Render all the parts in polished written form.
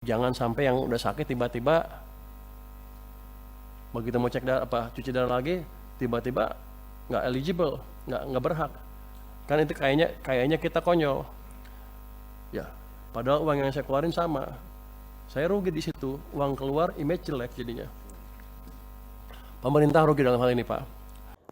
Jangan sampai yang udah sakit tiba-tiba begitu mau cek cuci darah lagi tiba-tiba nggak eligible, nggak berhak. Kan itu kayaknya kita konyol. Ya, padahal uang yang saya keluarin sama. Saya rugi di situ, uang keluar, image jelek jadinya. Pemerintah rugi dalam hal ini, Pak.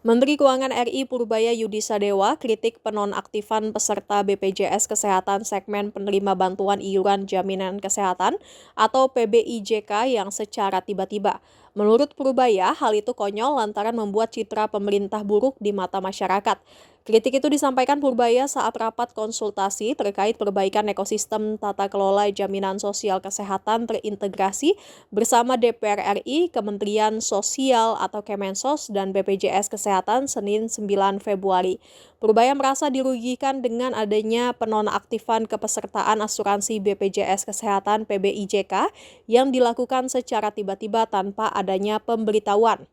Menteri Keuangan RI Purbaya Yudisadewa kritik penonaktifan peserta BPJS Kesehatan segmen penerima bantuan iuran jaminan kesehatan atau PBIJK yang secara tiba-tiba. Menurut Purbaya, hal itu konyol lantaran membuat citra pemerintah buruk di mata masyarakat. Kritik itu disampaikan Purbaya saat rapat konsultasi terkait perbaikan ekosistem tata kelola jaminan sosial kesehatan terintegrasi bersama DPR RI, Kementerian Sosial atau Kemensos, dan BPJS Kesehatan Senin 9 Februari. Purbaya merasa dirugikan dengan adanya penonaktifan kepesertaan asuransi BPJS Kesehatan PBIJK yang dilakukan secara tiba-tiba tanpa adanya pemberitahuan.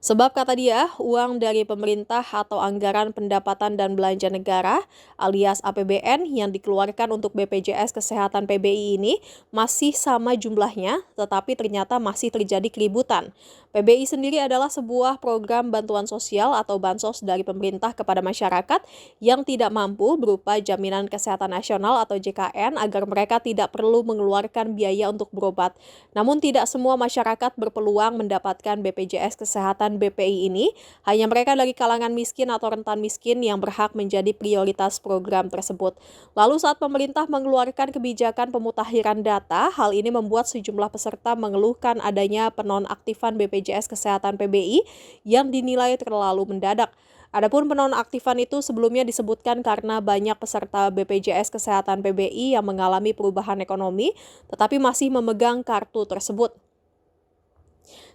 Sebab kata dia, uang dari pemerintah atau anggaran pendapatan dan belanja negara alias APBN yang dikeluarkan untuk BPJS Kesehatan PBI ini masih sama jumlahnya, tetapi ternyata masih terjadi keributan. PBI sendiri adalah sebuah program bantuan sosial atau bansos dari pemerintah kepada masyarakat yang tidak mampu berupa Jaminan Kesehatan Nasional atau JKN agar mereka tidak perlu mengeluarkan biaya untuk berobat. Namun tidak semua masyarakat berpeluang mendapatkan BPJS Kesehatan BPI ini, hanya mereka dari kalangan miskin atau rentan miskin yang berhak menjadi prioritas program tersebut. Lalu saat pemerintah mengeluarkan kebijakan pemutakhiran data, hal ini membuat sejumlah peserta mengeluhkan adanya penonaktifan BPJS Kesehatan PBI yang dinilai terlalu mendadak. Adapun penonaktifan itu sebelumnya disebutkan karena banyak peserta BPJS Kesehatan PBI yang mengalami perubahan ekonomi, tetapi masih memegang kartu tersebut.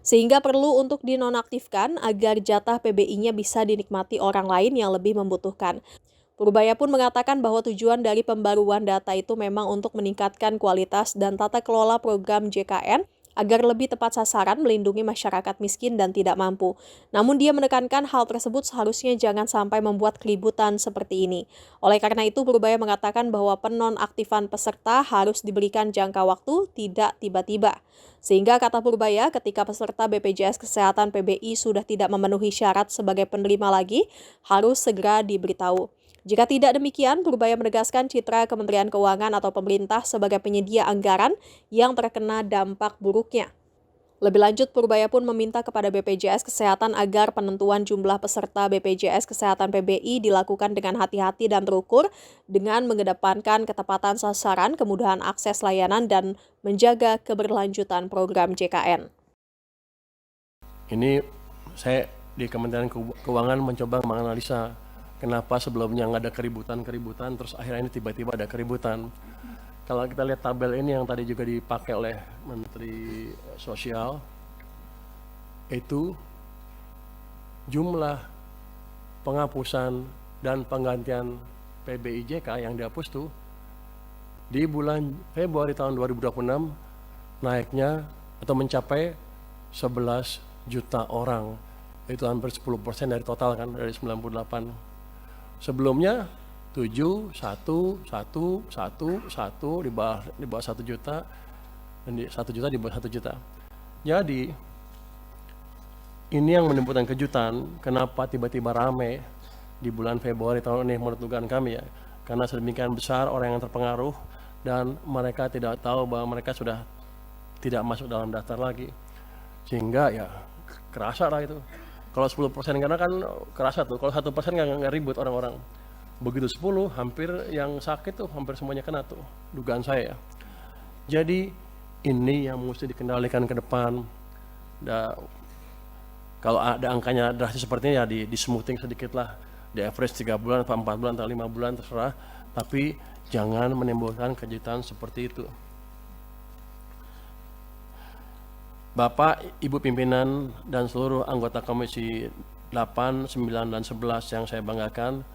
Sehingga perlu untuk dinonaktifkan agar jatah PBI-nya bisa dinikmati orang lain yang lebih membutuhkan. Purbaya pun mengatakan bahwa tujuan dari pembaruan data itu memang untuk meningkatkan kualitas dan tata kelola program JKN agar lebih tepat sasaran melindungi masyarakat miskin dan tidak mampu. Namun dia menekankan hal tersebut seharusnya jangan sampai membuat keributan seperti ini. Oleh karena itu, Purbaya mengatakan bahwa penonaktifan peserta harus diberikan jangka waktu, tidak tiba-tiba. Sehingga kata Purbaya, ketika peserta BPJS Kesehatan PBI sudah tidak memenuhi syarat sebagai penerima lagi, harus segera diberitahu. Jika tidak demikian, Purbaya menegaskan citra Kementerian Keuangan atau pemerintah sebagai penyedia anggaran yang terkena dampak buruknya. Lebih lanjut, Purbaya pun meminta kepada BPJS Kesehatan agar penentuan jumlah peserta BPJS Kesehatan PBI dilakukan dengan hati-hati dan terukur dengan mengedepankan ketepatan sasaran, kemudahan akses layanan, dan menjaga keberlanjutan program JKN. Ini saya di Kementerian Keuangan mencoba menganalisa kenapa sebelumnya nggak ada keributan, terus akhirnya ini tiba-tiba ada keributan. Kalau kita lihat tabel ini yang tadi juga dipakai oleh Menteri Sosial, itu jumlah penghapusan dan penggantian PBIJK yang dihapus tuh di bulan Februari tahun 2026 naiknya atau mencapai 11 juta orang. Itu hampir 10% dari total kan, dari 98. Sebelumnya 7, 1, 1, 1, 1 di bawah 1 juta, dan 1 juta di bawah 1 juta. Jadi ini yang menimbulkan kejutan, kenapa tiba-tiba rame di bulan Februari tahun ini menurut dugaan kami ya. Karena sedemikian besar orang yang terpengaruh dan mereka tidak tahu bahwa mereka sudah tidak masuk dalam daftar lagi. Sehingga ya kerasa lah itu. Kalau 10% karena kan kerasa tuh, kalau 1% nggak ribut orang-orang. Begitu 10, hampir yang sakit tuh hampir semuanya kena tuh, dugaan saya. Jadi ini yang mesti dikendalikan ke depan. Kalau ada angkanya drastis seperti ini ya di smoothing sedikit lah, di average 3 bulan, 4 bulan, atau 5 bulan terserah, tapi jangan menimbulkan kejutan seperti itu. Bapak, Ibu pimpinan, dan seluruh anggota Komisi 8, 9, dan 11 yang saya banggakan,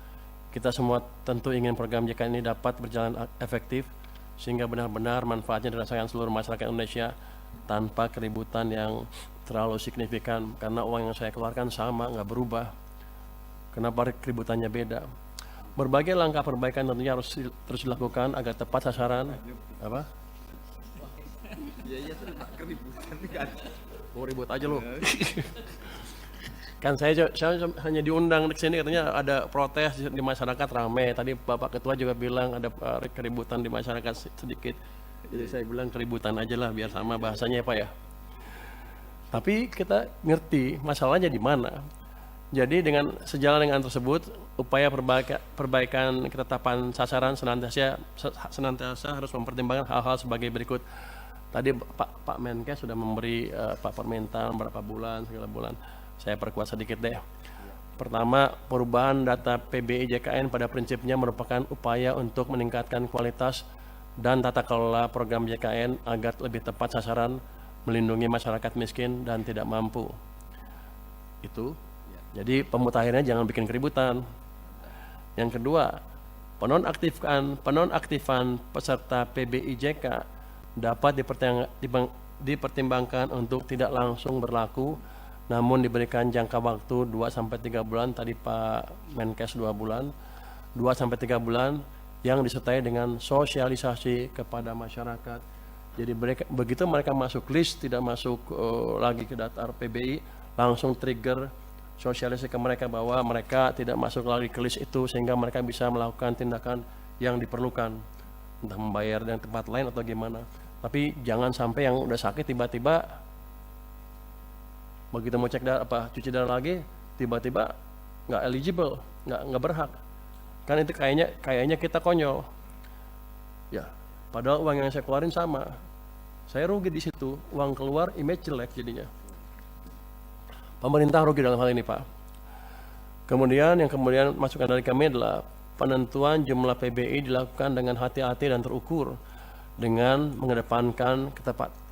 kita semua tentu ingin program JKN ini dapat berjalan efektif sehingga benar-benar manfaatnya dirasakan seluruh masyarakat Indonesia tanpa keributan yang terlalu signifikan, karena uang yang saya keluarkan sama, nggak berubah. Kenapa keributannya beda? Berbagai langkah perbaikan tentunya harus terus dilakukan agar tepat sasaran. Apa? Iya tuh Pak, keributan kan. Mau ribut aja lo. Kan saya hanya diundang ke sini, katanya ada protes di masyarakat rame. Tadi Bapak Ketua juga bilang ada keributan di masyarakat sedikit. Jadi saya bilang keributan aja lah biar sama bahasanya ya Pak ya. Tapi kita ngerti masalahnya di mana. Jadi dengan sejalan dengan tersebut, upaya perbaikan ketetapan sasaran senantiasa harus mempertimbangkan hal-hal sebagai berikut. Tadi Pak Menkes sudah memberi Pak permintaan berapa bulan, segala bulan. Saya perkuat sedikit deh. Pertama, perubahan data PBI JKN pada prinsipnya merupakan upaya untuk meningkatkan kualitas dan tata kelola program JKN agar lebih tepat sasaran, melindungi masyarakat miskin dan tidak mampu. Itu. Jadi pemutahirannya jangan bikin keributan. Yang kedua, penonaktifan peserta PBI JK dapat dipertimbangkan untuk tidak langsung berlaku, namun diberikan jangka waktu 2-3 bulan, tadi Pak Menkes 2 bulan, 2-3 bulan yang disertai dengan sosialisasi kepada masyarakat. Jadi begitu mereka masuk list, tidak masuk lagi ke daftar PBI, langsung trigger sosialisasi ke mereka bahwa mereka tidak masuk lagi ke list itu, sehingga mereka bisa melakukan tindakan yang diperlukan, entah membayar dengan tempat lain atau gimana. Tapi jangan sampai yang udah sakit tiba-tiba begitu mau cek cuci darah lagi tiba-tiba nggak eligible, nggak berhak. Kan itu kayaknya kita konyol. Ya, padahal uang yang saya keluarin sama. Saya rugi di situ, uang keluar, image jelek jadinya. Pemerintah rugi dalam hal ini, Pak. Kemudian masukan dari kami adalah penentuan jumlah PBI dilakukan dengan hati-hati dan terukur, dengan mengedepankan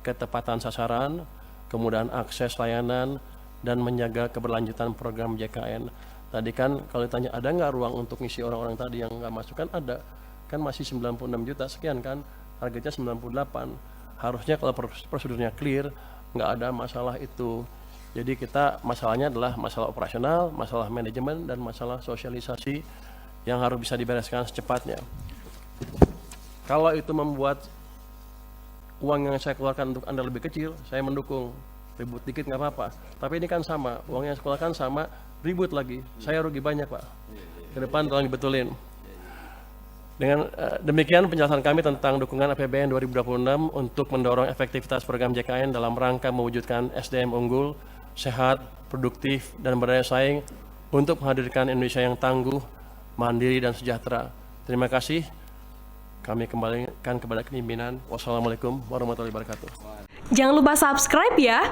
ketepatan sasaran, kemudahan akses layanan, dan menjaga keberlanjutan program JKN. Tadi kan kalau ditanya ada nggak ruang untuk ngisi orang-orang tadi yang nggak masuk, kan ada. Kan masih 96 juta sekian kan, targetnya 98. Harusnya kalau prosedurnya clear, nggak ada masalah itu. Jadi masalahnya adalah masalah operasional, masalah manajemen, dan masalah sosialisasi yang harus bisa dibereskan secepatnya. Kalau itu membuat uang yang saya keluarkan untuk Anda lebih kecil, saya mendukung. Ribut dikit nggak apa-apa. Tapi ini kan sama, uang yang saya keluarkan sama, ribut lagi. Saya rugi banyak, Pak. Ke depan tolong dibetulin. Dengan demikian penjelasan kami tentang dukungan APBN 2026 untuk mendorong efektivitas program JKN dalam rangka mewujudkan SDM unggul, sehat, produktif, dan berdaya saing untuk menghadirkan Indonesia yang tangguh, mandiri, dan sejahtera. Terima kasih. Kami kembalikan kepada kepimpinan. Wassalamualaikum warahmatullahi wabarakatuh. Jangan lupa subscribe ya.